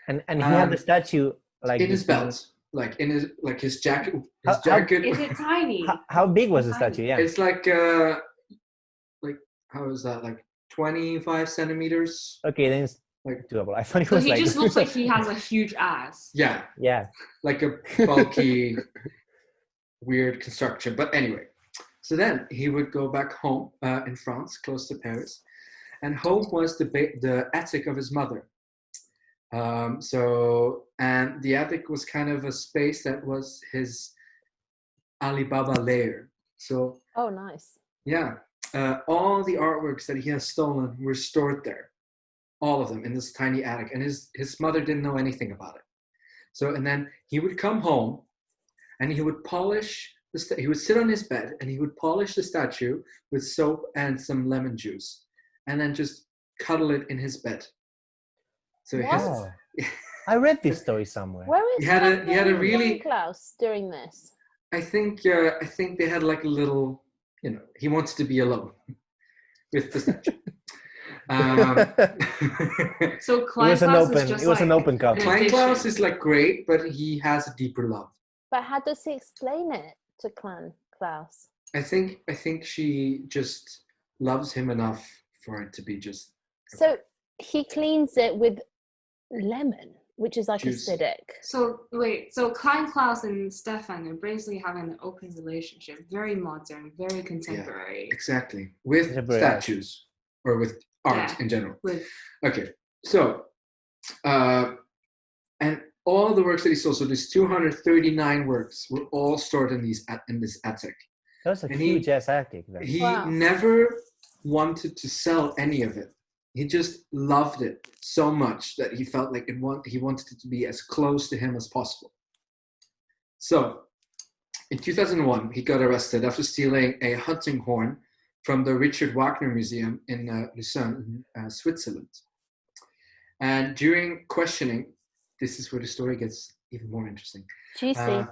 Speaker 3: And he had the statue like
Speaker 5: in his belt, like in his jacket. His jacket.
Speaker 4: Is it tiny?
Speaker 3: How big was the statue? Yeah,
Speaker 5: it's like how is that? Like 25 centimeters.
Speaker 3: Okay, then it's
Speaker 5: like
Speaker 3: doable. I thought it
Speaker 4: So
Speaker 3: was
Speaker 4: he
Speaker 3: like
Speaker 4: just looks like he has a huge ass.
Speaker 5: Yeah, like a bulky, weird construction. But anyway, so then he would go back home in France, close to Paris, and home was the attic of his mother. And the attic was kind of a space that was his Alibaba lair. So.
Speaker 2: Oh, nice.
Speaker 5: Yeah. All the artworks that he has stolen were stored there. All of them in this tiny attic. And his mother didn't know anything about it. So, and then he would come home and he would polish, he would sit on his bed and he would polish the statue with soap and some lemon juice. And then just cuddle it in his bed. So
Speaker 3: I read this story somewhere.
Speaker 2: Where is
Speaker 5: he had a really
Speaker 2: Klaus doing this?
Speaker 5: I think they had like a little, he wants to be alone with the statue.
Speaker 4: So Klein-Klaus
Speaker 3: an open cover.
Speaker 5: Klein-Klaus is like great, but he has a deeper love.
Speaker 2: But how does he explain it to Klaus?
Speaker 5: I think she just loves him enough for it to be just.
Speaker 2: So he cleans it with lemon, which is like
Speaker 5: juice.
Speaker 2: Acidic.
Speaker 4: So Klein-Klaus and Stefan are basically having an open relationship, very modern, very contemporary.
Speaker 5: Yeah, exactly, with statues or with art in general. Okay, so and all the works that he stole, so there's 239 works, were all stored in this attic.
Speaker 3: That was a huge ass attic.
Speaker 5: He never wanted to sell any of it. He just loved it so much that he felt like he wanted it to be as close to him as possible. So, in 2001, he got arrested after stealing a hunting horn from the Richard Wagner Museum in Lucerne, Switzerland. And during questioning, this is where the story gets even more interesting.
Speaker 2: Juicy.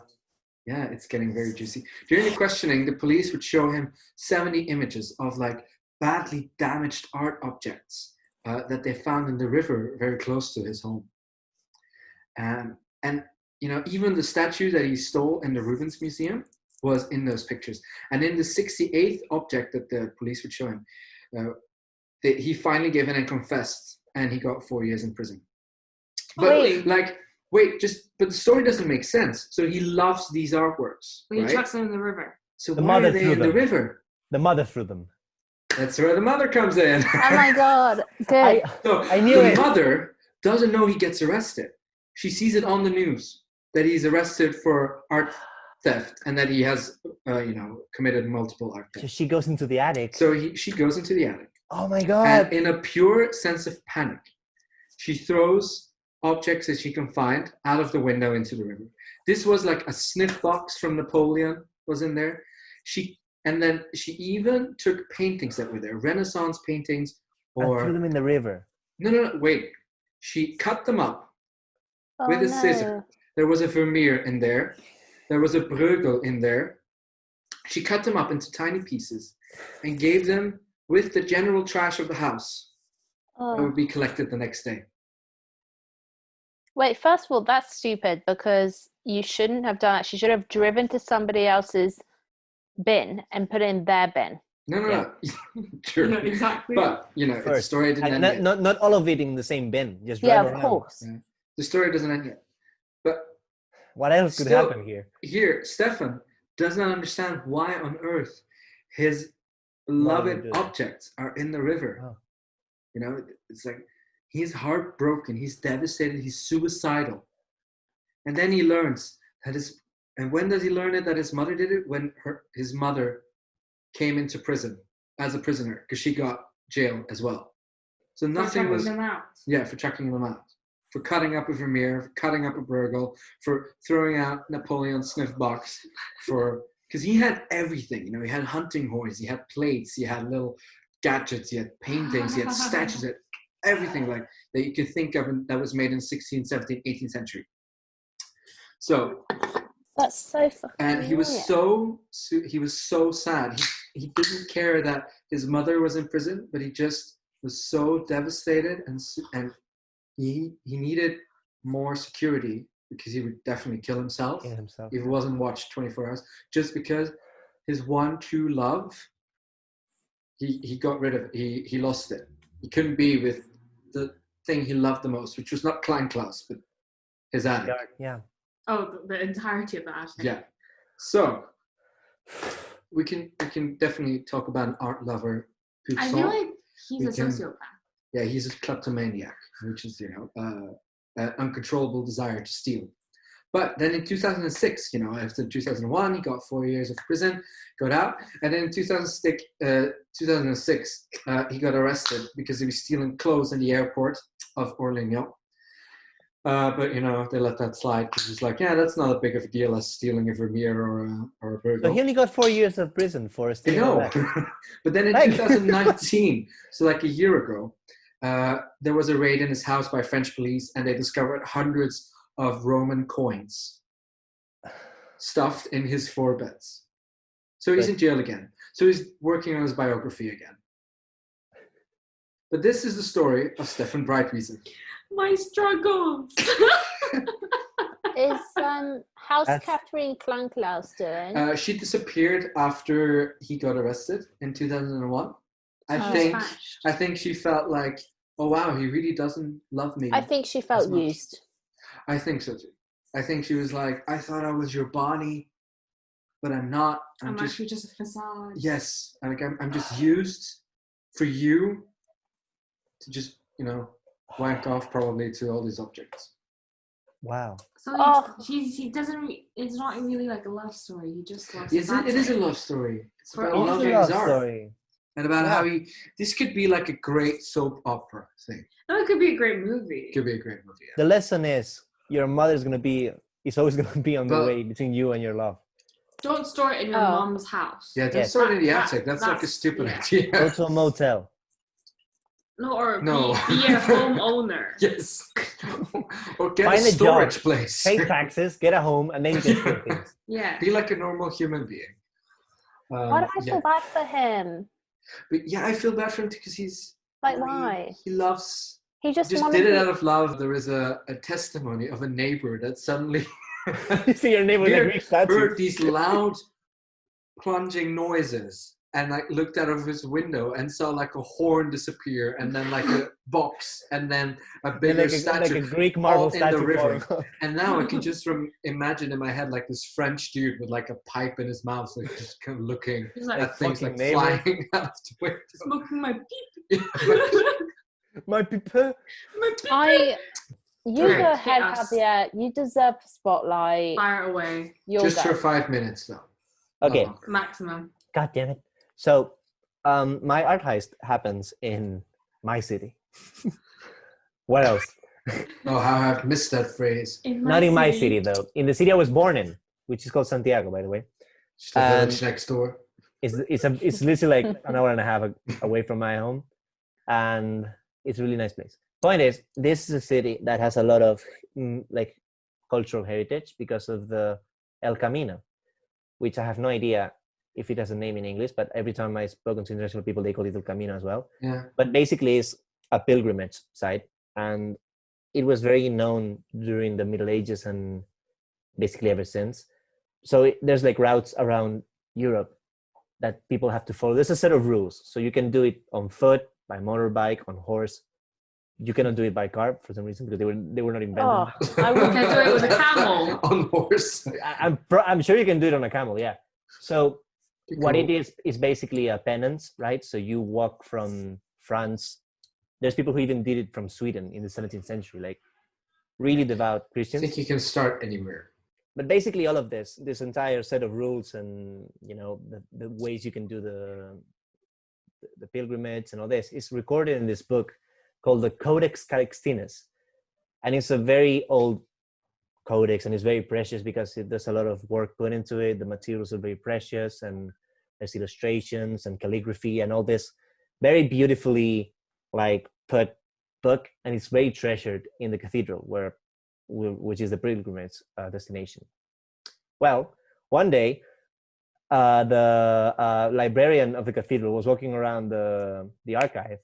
Speaker 5: Yeah, it's getting very juicy. During the questioning, the police would show him 70 images of like badly damaged art objects that they found in the river very close to his home. And even the statue that he stole in the Rubens Museum was in those pictures. And in the 68th object that the police would show him, he finally gave in and confessed, and he got 4 years in prison. But but the story doesn't make sense. So he loves these artworks.
Speaker 4: But he chucks them in the river.
Speaker 5: So why are they in the river?
Speaker 3: The mother threw them.
Speaker 5: That's where the mother comes in.
Speaker 2: Oh my God. Good.
Speaker 3: I knew it.
Speaker 5: The mother doesn't know he gets arrested. She sees it on the news that he's arrested for art theft and that he has, committed multiple art thefts.
Speaker 3: So she goes into the attic.
Speaker 5: So she goes into the attic.
Speaker 3: Oh my God.
Speaker 5: And in a pure sense of panic, she throws objects that she can find out of the window into the river. This was like a sniff box from Napoleon was in there. And then she even took paintings that were there, Renaissance paintings,
Speaker 3: and threw them in the river.
Speaker 5: No, wait. She cut them up with a scissor. There was a Vermeer in there. There was a Bruegel in there. She cut them up into tiny pieces and gave them with the general trash of the house that would be collected the next day.
Speaker 2: Wait, first of all, that's stupid because you shouldn't have done it. She should have driven to somebody else's bin and put it in their bin.
Speaker 5: No. Sure.
Speaker 4: Yeah, exactly.
Speaker 5: But, it's a story didn't end yet.
Speaker 3: Not all of it in the same bin. Just
Speaker 2: Yeah,
Speaker 3: drive
Speaker 2: of
Speaker 3: around.
Speaker 2: course.
Speaker 5: Yeah. The story doesn't end yet. But
Speaker 3: what else could happen here?
Speaker 5: Here, Stefan does not understand why on earth his beloved objects are in the river. Oh. It's like he's heartbroken, he's devastated, he's suicidal. And then he learns that and when does he learn it that his mother did it? When his mother came into prison as a prisoner because she got jailed as well. So nothing was.
Speaker 4: Them out.
Speaker 5: Yeah, for chucking them out. For cutting up a Vermeer, for cutting up a Bruegel, for throwing out Napoleon's sniff box, because he had everything, he had hunting horns, he had plates, he had little gadgets, he had paintings, he had statues, he had everything like that you could think of that was made in 16th, 17th, 18th century. So
Speaker 2: that's so fucking
Speaker 5: and he was so sad. He didn't care that his mother was in prison, but he just was so devastated and he needed more security because he would definitely kill himself if he wasn't watched 24 hours. Just because his one true love, he got rid of it. He lost it. He couldn't be with the thing he loved the most, which was not Klein Klaus, but his attic.
Speaker 3: Yeah.
Speaker 4: Oh, the entirety of the attic.
Speaker 5: Yeah. So we can definitely talk about an art lover.
Speaker 4: I feel like he's a sociopath.
Speaker 5: Yeah, he's a kleptomaniac, which is, an uncontrollable desire to steal. But then in 2006, after 2001, he got 4 years of prison, got out. And then in 2006, he got arrested because he was stealing clothes in the airport of Orléans. But, they let that slide because it's like, yeah, that's not a big of a deal as stealing a Vermeer or a Bruegel.
Speaker 3: So he only got 4 years of prison for stealing.
Speaker 5: No. But then in 2019, so like a year ago, there was a raid in his house by French police, and they discovered hundreds of Roman coins stuffed in his 4 beds. So he's in jail again. So he's working on his biography again. But this is the story of Stefan Breitwiese.
Speaker 4: My struggles.
Speaker 2: Is how's Catherine Klein-Klaus doing?
Speaker 5: She disappeared after he got arrested in 2001. I think she felt like, oh wow, he really doesn't love me.
Speaker 2: I think she felt used.
Speaker 5: I think so too. I think she was like, I thought I was your Bonnie, but I'm not.
Speaker 4: I'm actually just a facade.
Speaker 5: Yes, I'm just used for you to just wank off probably to all these objects.
Speaker 3: Wow.
Speaker 4: So he doesn't. It's not really like a love story. He just loves.
Speaker 5: It is a love story. It's about loving his art. And about how this could be like a great soap opera thing.
Speaker 4: No, it could be a great movie.
Speaker 5: It could be a great movie. Yeah.
Speaker 3: The lesson is your mother's is always gonna be on the way between you and your love.
Speaker 4: Don't store it in your mom's house.
Speaker 5: Yeah, don't store it in the attic. That's like a stupid idea.
Speaker 3: Go to a motel.
Speaker 4: No, be a homeowner.
Speaker 5: Yes. Or get
Speaker 3: Find
Speaker 5: a storage
Speaker 3: job,
Speaker 5: place.
Speaker 3: Pay taxes, get a home, and then you can steal things.
Speaker 4: Yeah.
Speaker 5: Be like a normal human being.
Speaker 2: Why do I feel bad for him?
Speaker 5: But yeah, I feel bad for him because he's
Speaker 2: like, why?
Speaker 5: He loves.
Speaker 2: He just
Speaker 5: did it out of love. There is a testimony of a neighbor that suddenly
Speaker 3: you see your neighbor
Speaker 5: heard these loud plunging noises and like looked out of his window and saw like a horn disappear and then like a box and then a bigger statue
Speaker 3: like a Greek marble statue
Speaker 5: in the river. And now I can just imagine in my head like this French dude with like a pipe in his mouth, like just kind of looking at things like flying out of the window.
Speaker 4: Smoking my peep.
Speaker 3: My peep.
Speaker 2: You go ahead, Javier. You deserve the spotlight.
Speaker 4: Fire away.
Speaker 5: Just for 5 minutes though.
Speaker 3: Okay.
Speaker 4: Maximum.
Speaker 3: God damn it. So, my art heist happens in my city. What else?
Speaker 5: Oh, how I've missed that phrase.
Speaker 3: Not in my city, though. In the city I was born in, which is called Santiago, by the way.
Speaker 5: Just the village next door.
Speaker 3: It's literally like an hour and a half away from my home. And it's a really nice place. Point is, this is a city that has a lot of like cultural heritage because of the El Camino, which I have no idea if it has a name in English, but every time I've spoken to international people, they call it El Camino as well.
Speaker 5: Yeah.
Speaker 3: But basically it's a pilgrimage site, and it was very known during the Middle Ages and basically ever since. So there's like routes around Europe that people have to follow. There's a set of rules. So you can do it on foot, by motorbike, on horse. You cannot do it by car for some reason because they were not invented.
Speaker 2: I would
Speaker 4: can do it with a camel.
Speaker 5: On horse.
Speaker 3: I'm sure you can do it on a camel, yeah. So what it is basically a penance, right? So you walk from France. There's people who even did it from Sweden in the 17th century, like really devout Christians.
Speaker 5: I think you can start anywhere.
Speaker 3: But basically all of this entire set of rules and, you know, the ways you can do the pilgrimage and all this is recorded in this book called the Codex Calixtinus. And it's a very old codex and it's very precious because there's a lot of work put into it. The materials are very precious and there's illustrations and calligraphy and all this very beautifully like put book, and it's very treasured in the cathedral which is the pilgrimage destination. Well, one day the librarian of the cathedral was walking around the archive,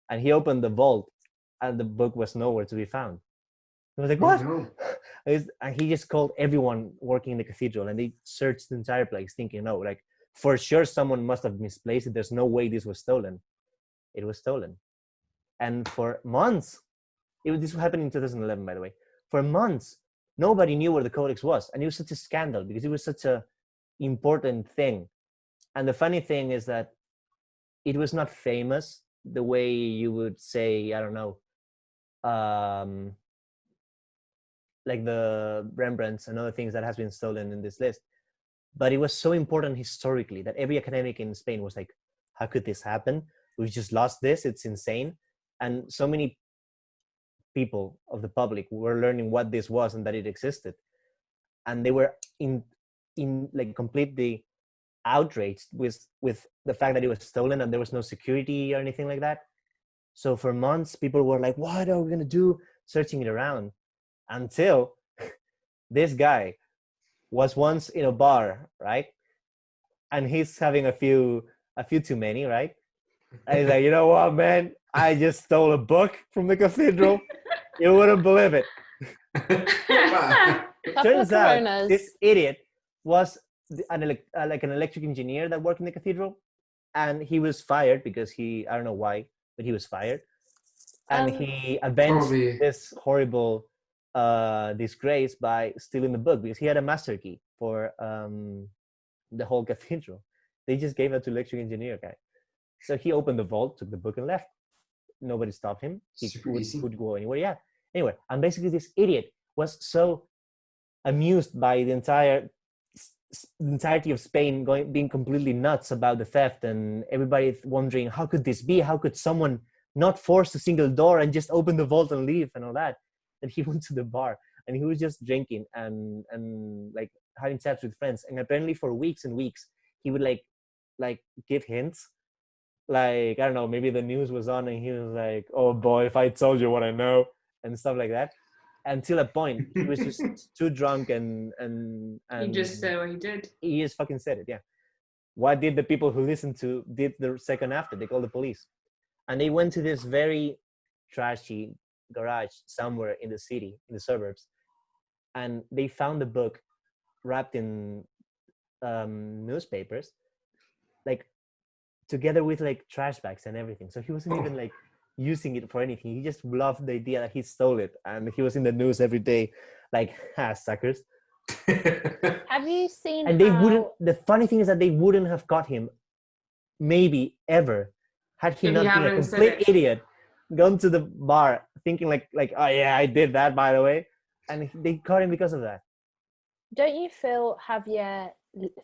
Speaker 3: and he opened the vault and the book was nowhere to be found. He was like, what?
Speaker 5: Oh, no.
Speaker 3: And he just called everyone working in the cathedral, and they searched the entire place thinking, no, like for sure someone must have misplaced it. There's no way this was stolen. It was stolen. And for months, this happened in 2011, by the way. For months, nobody knew where the codex was. And it was such a scandal because it was such a important thing. And the funny thing is that it was not famous the way you would say, I don't know, like the Rembrandts and other things that has been stolen in this list. But it was so important historically that every academic in Spain was like, how could this happen? We've just lost this. It's insane. And so many people of the public were learning what this was and that it existed. And they were in like completely outraged with the fact that it was stolen and there was no security or anything like that. So for months, people were like, what are we going to do? Searching it around until this guy was once in a bar, right? And he's having a few too many, right? And he's like, you know what, man? I just stole a book from the cathedral. You wouldn't believe it. Turns out this idiot was an electric engineer that worked in the cathedral, and he was fired because I don't know why, but he was fired. And he avenged this horrible disgrace by stealing the book because he had a master key for the whole cathedral. They just gave it to electric engineer guy. So he opened the vault, took the book, and left. Nobody stopped him. He could go anywhere. Yeah. Anyway, and basically this idiot was so amused by the entirety of Spain being completely nuts about the theft, and everybody wondering, how could this be? How could someone not force a single door and just open the vault and leave and all that? And he went to the bar and he was just drinking and like having chats with friends. And apparently for weeks and weeks, he would like give hints. Like, I don't know, maybe the news was on and he was like, oh boy, if I told you what I know, and stuff like that. Until a point, he was just too drunk and
Speaker 4: he just said what he did.
Speaker 3: He just fucking said it, yeah. What did the people who listened to did the second after? They called the police. And they went to this very trashy garage somewhere in the city, in the suburbs. And they found the book wrapped in newspapers, like together with like trash bags and everything. So he wasn't even like using it for anything. He just loved the idea that he stole it, and he was in the news every day, like, suckers.
Speaker 2: Have you seen?
Speaker 3: And they wouldn't. The funny thing is that they wouldn't have caught him, maybe ever, had he not been a complete idiot, gone to the bar thinking like, oh yeah, I did that, by the way, and they caught him because of that.
Speaker 2: Don't you feel Javier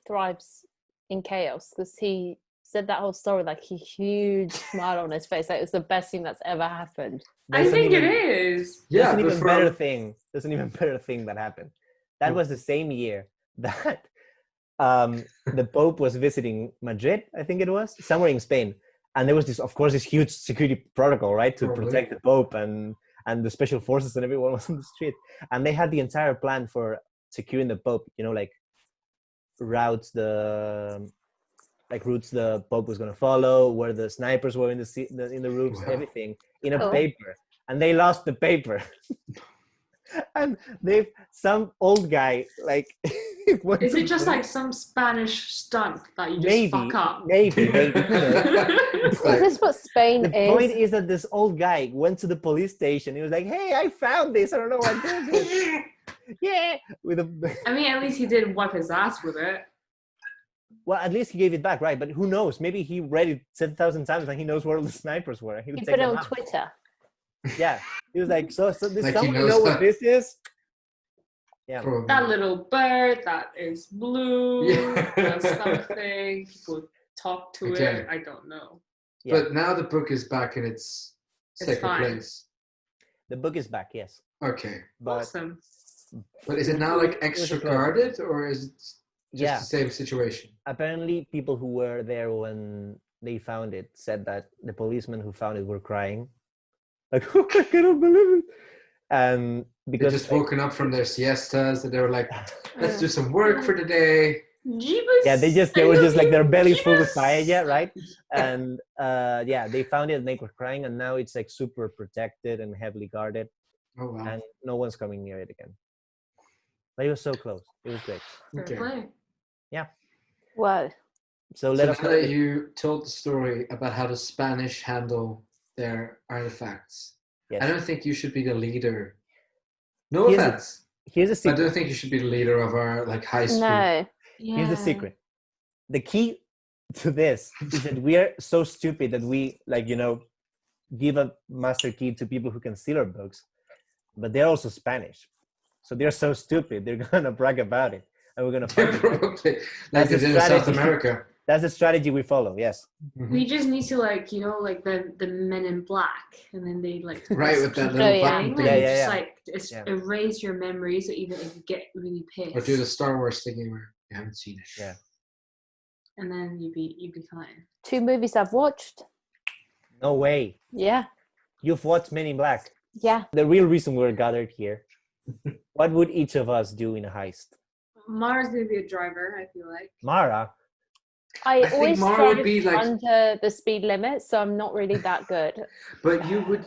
Speaker 2: thrives in chaos? Because he said that whole story like a huge smile on his face, like it was the best thing that's ever happened.
Speaker 4: I think it is.
Speaker 3: Yeah, there's an even better thing. There's an even better thing that happened. That was the same year that the Pope was visiting Madrid, I think it was, somewhere in Spain. And there was this, of course, this huge security protocol, right, to protect the Pope, and the special forces and everyone was on the street. And they had the entire plan for securing the Pope, you know, like routes the Pope was going to follow, where the snipers were in the roofs, everything in a paper. and they lost the paper. And some old guy like
Speaker 4: Is it just like some Spanish stunt that you just fuck up?
Speaker 3: Maybe.
Speaker 2: Is this what Spain
Speaker 3: The point is that this old guy went to the police station. He was like, "Hey, I found this. I don't know what this is." Yeah.
Speaker 4: I mean, at least he didn't wipe his ass with it.
Speaker 3: Well, at least he gave it back, right? But who knows? Maybe he read it 7,000 times and he knows where all the snipers were. He
Speaker 2: put it on Twitter.
Speaker 3: Yeah. He was like, so does
Speaker 5: Like
Speaker 3: someone know what this is? Yeah.
Speaker 5: Probably.
Speaker 4: That little bird that is blue,
Speaker 5: Yeah.
Speaker 4: something. People talk to it. I don't know.
Speaker 3: Yeah.
Speaker 5: But now the book is back in its sacred
Speaker 4: fine.
Speaker 5: place.
Speaker 3: The book is back, yes.
Speaker 5: Okay.
Speaker 3: But
Speaker 4: Awesome.
Speaker 5: But is it now like extra guarded, or is it just the same situation?
Speaker 3: Apparently people who were there when they found it said that the policemen who found it were crying. Like, oh, I cannot believe it. And because
Speaker 5: they just woken up from their siestas and they were like, let's do some work for the day.
Speaker 3: Yeah, they were just like their bellies full of paella, right? And they found it and they were crying, and now it's like super protected and heavily guarded.
Speaker 5: Oh wow.
Speaker 3: And no one's coming near it again. But it was so close. It was great.
Speaker 5: Okay.
Speaker 3: Yeah.
Speaker 2: Wow.
Speaker 3: So
Speaker 5: now that you told the story about how the Spanish handle their artifacts,
Speaker 3: yes.
Speaker 5: I don't think you should be the leader. No offense.
Speaker 3: Here's a secret.
Speaker 5: I don't think you should be the leader of our like high school.
Speaker 2: No.
Speaker 4: Yeah.
Speaker 3: Here's the secret. The key to this is that we are so stupid that we give a master key to people who can steal our books, but they're also Spanish. So they're so stupid, they're gonna brag about it, and we're gonna find it.
Speaker 5: Probably. Like it's in South America.
Speaker 3: That's the strategy we follow, yes.
Speaker 5: Mm-hmm.
Speaker 4: We just need to like the Men in Black, and then they like
Speaker 5: right with that little button thing.
Speaker 4: Just erase your memory, so even if you get really pissed.
Speaker 5: Or do the Star Wars thing where you haven't seen it.
Speaker 3: Yeah.
Speaker 4: And then you'd be fine.
Speaker 2: 2 movies I've watched.
Speaker 3: No way.
Speaker 2: Yeah.
Speaker 3: You've watched Men in Black.
Speaker 2: Yeah.
Speaker 3: The real reason we're gathered here. What would each of us do in a heist?
Speaker 4: Mara's gonna be a driver, I feel like.
Speaker 3: Mara?
Speaker 2: I always drive
Speaker 5: would be like,
Speaker 2: under the speed limit, so I'm not really that good.
Speaker 5: But you would.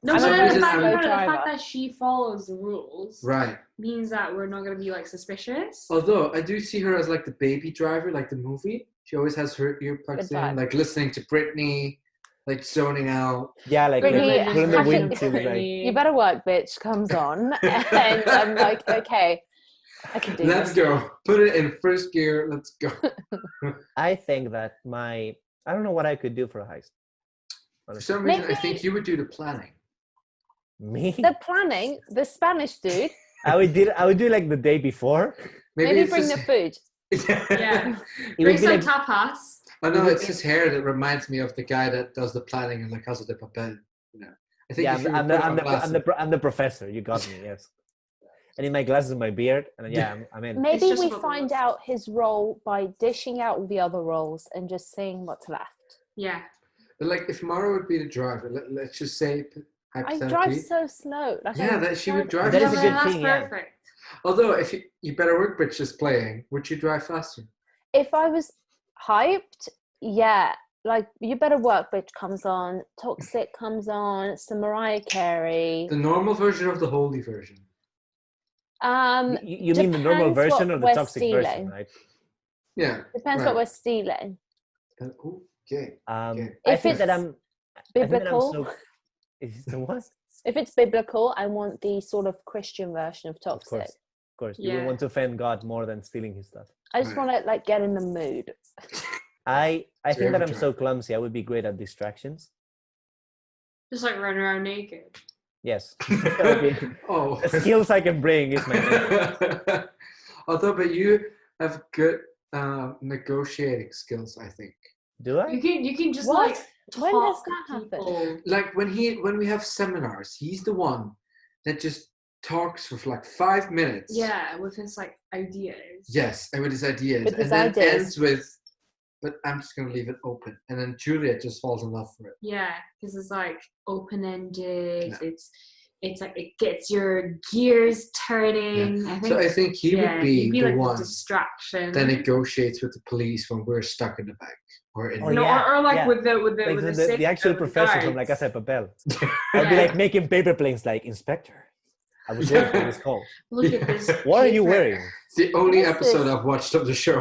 Speaker 4: No,
Speaker 2: I'm
Speaker 4: but
Speaker 2: a
Speaker 4: the
Speaker 2: driver.
Speaker 4: fact that she follows the rules,
Speaker 5: right,
Speaker 4: means that we're not gonna be like suspicious.
Speaker 5: Although I do see her as like the baby driver, like the movie. She always has her earplugs in, like listening to Britney, like zoning out.
Speaker 3: Yeah, like
Speaker 2: Britney,
Speaker 3: putting the wind to like,
Speaker 2: You Better Work, Bitch comes on, and I'm like, okay, I can do this.
Speaker 5: Let's go. Put it in first gear. Let's go.
Speaker 3: I think that I don't know what I could do for a heist.
Speaker 5: For some reason, I think you would do the planning.
Speaker 3: Me?
Speaker 2: The planning, the Spanish dude.
Speaker 3: I would do like the day before.
Speaker 2: Maybe bring the food.
Speaker 4: Yeah.
Speaker 3: It
Speaker 4: Bring
Speaker 3: would be
Speaker 4: some
Speaker 3: like,
Speaker 4: tapas.
Speaker 5: I know it's his hair that reminds me of the guy that does the planning in La Casa de Papel. You know, I think
Speaker 3: I'm the professor. You got me. Yes. And in my glasses and my beard, and I'm in.
Speaker 2: Maybe we find out his role by dishing out all the other roles and just seeing what's left.
Speaker 4: Yeah.
Speaker 5: But like, if Mara would be the driver, let's just say
Speaker 2: I drive so slow. Like
Speaker 5: that she would drive.
Speaker 3: That is a good
Speaker 4: that's
Speaker 3: thing.
Speaker 4: Perfect.
Speaker 5: Although, if you Better Work Bitch is playing, would you drive faster?
Speaker 2: If I was hyped, yeah. Like, You Better Work Bitch comes on, Toxic comes on, some Mariah Carey.
Speaker 5: The normal version of the holy version.
Speaker 3: You mean the normal version or the toxic version, right?
Speaker 5: Yeah.
Speaker 2: Depends what we're stealing.
Speaker 5: Okay.
Speaker 3: I think that I'm
Speaker 2: biblical.
Speaker 3: Is the what?
Speaker 2: If it's biblical, I want the sort of Christian version of Toxic.
Speaker 3: Of course.
Speaker 4: Yeah.
Speaker 3: You want to offend God more than stealing his stuff.
Speaker 2: I just want to like get in the mood.
Speaker 3: I think that I'm so clumsy. I would be great at distractions.
Speaker 4: Just like run around naked.
Speaker 3: Yes. The skills I can bring is my.
Speaker 5: Although, but you have good negotiating skills, I think.
Speaker 3: Do I?
Speaker 4: You can just
Speaker 2: What?
Speaker 4: like
Speaker 2: When does that
Speaker 4: talk to
Speaker 2: happen?
Speaker 4: people.
Speaker 5: Like when we have seminars, he's the one that just talks for like 5 minutes.
Speaker 4: Yeah, with his like ideas.
Speaker 5: Yes, and with his ideas,
Speaker 2: With his
Speaker 5: and then
Speaker 2: ideas.
Speaker 5: ends with, "But I'm just gonna leave it open," and then Juliet just falls in love for it.
Speaker 4: Yeah, because it's like open-ended.
Speaker 5: Yeah.
Speaker 4: It's like it gets your gears turning.
Speaker 5: Yeah.
Speaker 4: I think
Speaker 5: he would be
Speaker 4: he'd be
Speaker 5: the
Speaker 4: like
Speaker 5: one
Speaker 4: the distraction.
Speaker 5: that negotiates with the police when we're stuck in the bank or in
Speaker 4: or like with the
Speaker 3: the actual professor from La Casa de Papel. I'd be like making paper planes like, Inspector, I was waiting for this call.
Speaker 4: Look at this.
Speaker 3: What are you wearing?
Speaker 5: It's the only episode I've watched of the show.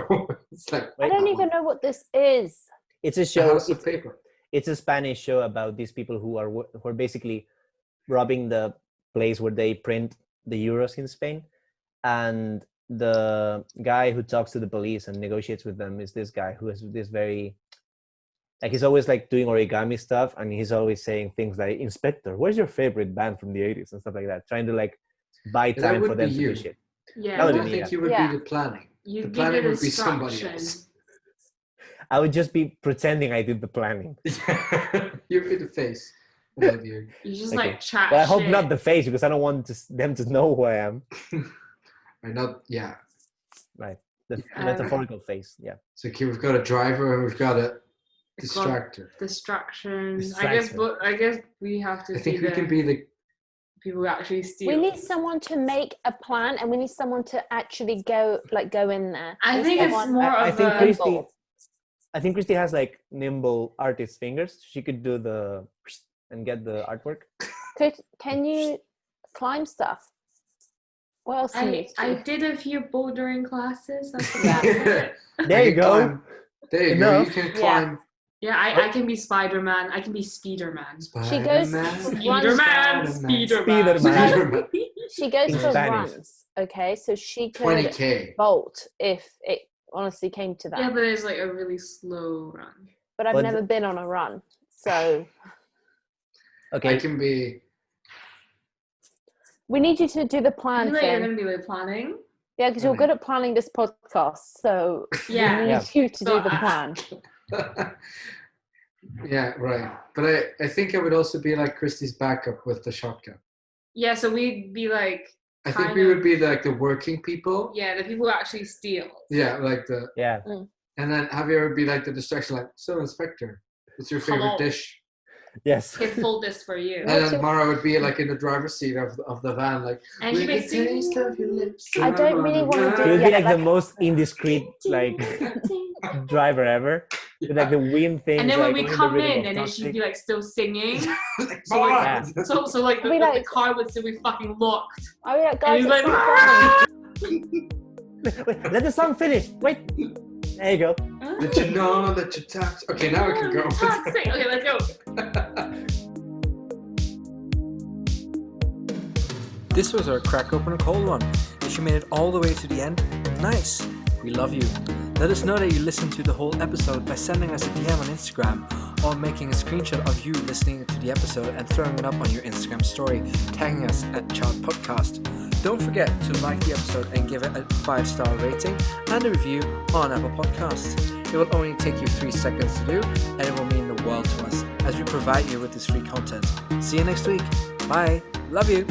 Speaker 5: It's like
Speaker 2: I don't even know what this is.
Speaker 3: It's a show.
Speaker 5: House of Paper.
Speaker 3: It's a Spanish show about these people who are basically robbing the place where they print the euros in Spain, and the guy who talks to the police and negotiates with them is this guy who has this very, like, he's always like doing origami stuff, and he's always saying things like, Inspector, where's your favorite band from the 80s and stuff like that, trying to like buy time for them to do shit.
Speaker 4: Yeah,
Speaker 5: I don't think you would be the planning. The planning would be somebody else.
Speaker 3: I would just be pretending I did the planning.
Speaker 5: You'd be the face.
Speaker 4: You just like chat.
Speaker 3: But I hope not the face, because I don't want them to know who I am.
Speaker 5: Or not, yeah.
Speaker 3: Right. The metaphorical face, yeah.
Speaker 5: So we've got a driver and we've got a distractor.
Speaker 4: Distraction. I guess we have to.
Speaker 5: I think we can be the
Speaker 4: people who actually steal.
Speaker 2: We need someone to make a plan, and we need someone to actually go in there.
Speaker 4: I think it's more of a.
Speaker 3: I think Christy has like nimble artist fingers. She could do the and get the artwork.
Speaker 2: Can you climb stuff? What else?
Speaker 4: I did a few bouldering classes.
Speaker 3: There you go.
Speaker 5: There you go. You can climb.
Speaker 4: Yeah, I can be Spider-Man. I can be Speeder-Man.
Speaker 2: She goes
Speaker 4: Spider-Man.
Speaker 2: She goes for runs. Okay, so she could
Speaker 5: 20K
Speaker 2: bolt if it honestly came to that.
Speaker 4: Yeah, but it's like a really slow run.
Speaker 2: But I've never been on a run, so.
Speaker 3: Okay.
Speaker 5: I can be.
Speaker 2: We need you to do the plan.
Speaker 4: You're going to be like planning.
Speaker 2: Yeah, because you're good at planning this podcast, so we need you to do the plan.
Speaker 5: Yeah, right. But I think I would also be like Christy's backup with the shotgun.
Speaker 4: Yeah, so we'd be like.
Speaker 5: I think we would be like the working people.
Speaker 4: Yeah, the people who actually steal.
Speaker 5: Yeah, like the.
Speaker 3: Yeah.
Speaker 5: And then Javier would be like the distraction, like, so Inspector, what's your favorite dish?
Speaker 3: Yes.
Speaker 4: Can fold this for you.
Speaker 5: And then Mara would be like in the driver's seat of the van, like,
Speaker 4: and she'd be taste of your lips.
Speaker 2: I don't really want to do
Speaker 3: She would be like the most indiscreet like driver ever. With like the wind thing.
Speaker 4: And then when we come in, and then she'd be like still singing. So like the car would still be fucking locked.
Speaker 2: Oh yeah, guys.
Speaker 3: Wait, let the song finish. Wait. There you go.
Speaker 5: Let you know that you touch. Okay, now we can go.
Speaker 4: Okay, let's go.
Speaker 1: This was our crack open a cold one. If you made it all the way to the end, nice. We love you. Let us know that you listened to the whole episode by sending us a DM on Instagram, or making a screenshot of you listening to the episode and throwing it up on your Instagram story, tagging us at Child Podcast. Don't forget to like the episode and give it a 5-star rating and a review on Apple Podcasts. It will only take you 3 seconds to do, and it will mean the world to us as we provide you with this free content. See you next week. Bye. Love you.